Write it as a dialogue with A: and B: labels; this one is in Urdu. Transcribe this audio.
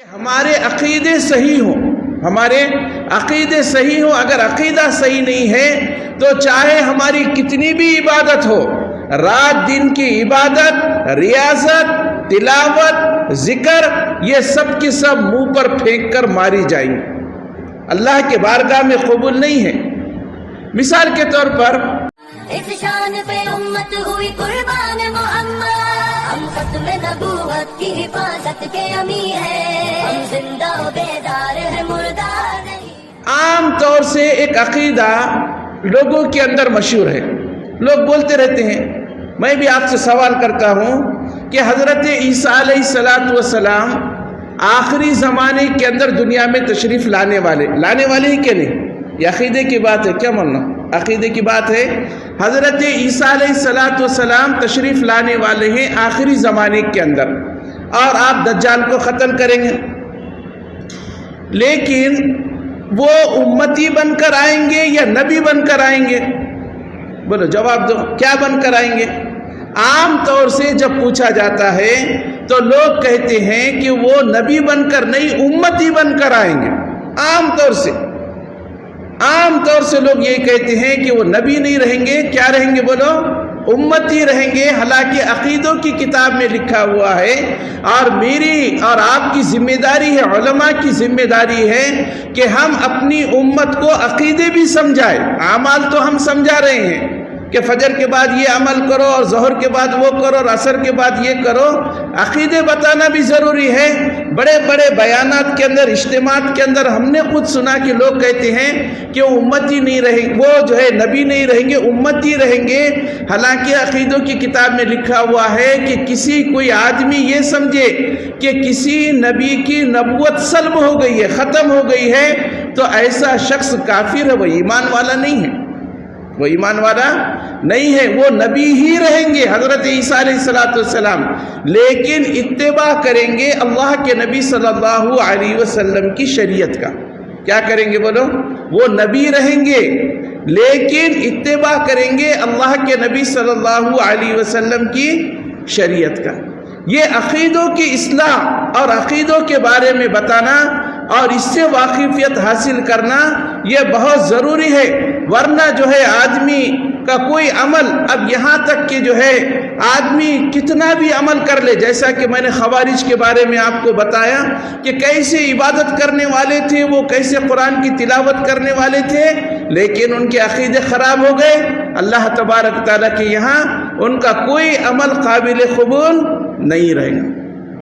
A: ہمارے عقیدے صحیح ہوں، ہمارے عقیدے صحیح ہوں۔ اگر عقیدہ صحیح نہیں ہے تو چاہے ہماری کتنی بھی عبادت ہو، رات دن کی عبادت، ریاضت، تلاوت، ذکر، یہ سب کی سب منہ پر پھینک کر ماری جائیں گے، اللہ کے بارگاہ میں قبول نہیں ہے۔ مثال کے طور پر
B: اس شان پہ امت ہوئی قربان محمد، ہم ختم نبوت کی حفاظت کے امی ہیں، ہم زندہ و بیدار ہیں مردہ نہیں۔
A: عام طور سے ایک عقیدہ لوگوں کے اندر مشہور ہے، لوگ بولتے رہتے ہیں۔ میں بھی آپ سے سوال کرتا ہوں کہ حضرت عیسیٰ علیہ السلام آخری زمانے کے اندر دنیا میں تشریف لانے والے ہی کہ نہیں؟ یہ عقیدے کی بات ہے، کیا ماننا؟ عقیدے کی بات ہے۔ حضرت عیسیٰ علیہ السلام تشریف لانے والے ہیں آخری زمانے کے اندر، اور آپ دجال کو قتل کریں گے، لیکن وہ امتی بن کر آئیں گے یا نبی بن کر آئیں گے؟ بولو، جواب دو، کیا بن کر آئیں گے؟ عام طور سے جب پوچھا جاتا ہے تو لوگ کہتے ہیں کہ وہ نبی بن کر نہیں، امتی بن کر آئیں گے۔ عام طور سے لوگ یہی کہتے ہیں کہ وہ نبی نہیں رہیں گے، کیا رہیں گے؟ بولو، امتی رہیں گے۔ حالانکہ عقیدوں کی کتاب میں لکھا ہوا ہے، اور میری اور آپ کی ذمہ داری ہے، علماء کی ذمہ داری ہے کہ ہم اپنی امت کو عقیدے بھی سمجھائیں۔ اعمال تو ہم سمجھا رہے ہیں کہ فجر کے بعد یہ عمل کرو، اور ظہر کے بعد وہ کرو، اور عصر کے بعد یہ کرو۔ عقیدے بتانا بھی ضروری ہے۔ بڑے بڑے بیانات کے اندر، اجتماعات کے اندر ہم نے خود سنا کہ لوگ کہتے ہیں کہ وہ امتی نہیں رہیں گے، وہ جو ہے نبی نہیں رہیں گے، امتی رہیں گے۔ حالانکہ عقیدوں کی کتاب میں لکھا ہوا ہے کہ کوئی آدمی یہ سمجھے کہ کسی نبی کی نبوت سلب ہو گئی ہے، ختم ہو گئی ہے، تو ایسا شخص کافر ہے، وہ ایمان والا نہیں ہے، وہ ایمان والا نہیں ہے، وہ نبی ہی رہیں گے، حضرت عیسیٰ علیہ السلام، لیکن اتباع کریں گے اللہ کے نبی صلی اللہ علیہ وسلم کی شریعت کا۔ کیا کریں گے؟ بولو، وہ نبی رہیں گے لیکن اتباع کریں گے اللہ کے نبی صلی اللہ علیہ وسلم کی شریعت کا۔ یہ عقیدوں کی اصلاح اور عقیدوں کے بارے میں بتانا اور اس سے واقفیت حاصل کرنا یہ بہت ضروری ہے، ورنہ جو ہے آدمی کا کوئی عمل، اب یہاں تک کہ جو ہے آدمی کتنا بھی عمل کر لے، جیسا کہ میں نے خوارج کے بارے میں آپ کو بتایا کہ کیسے عبادت کرنے والے تھے، وہ کیسے قرآن کی تلاوت کرنے والے تھے، لیکن ان کے عقیدے خراب ہو گئے۔ اللہ تبارک تعالیٰ کے یہاں ان کا کوئی عمل قابل قبول نہیں رہے گا۔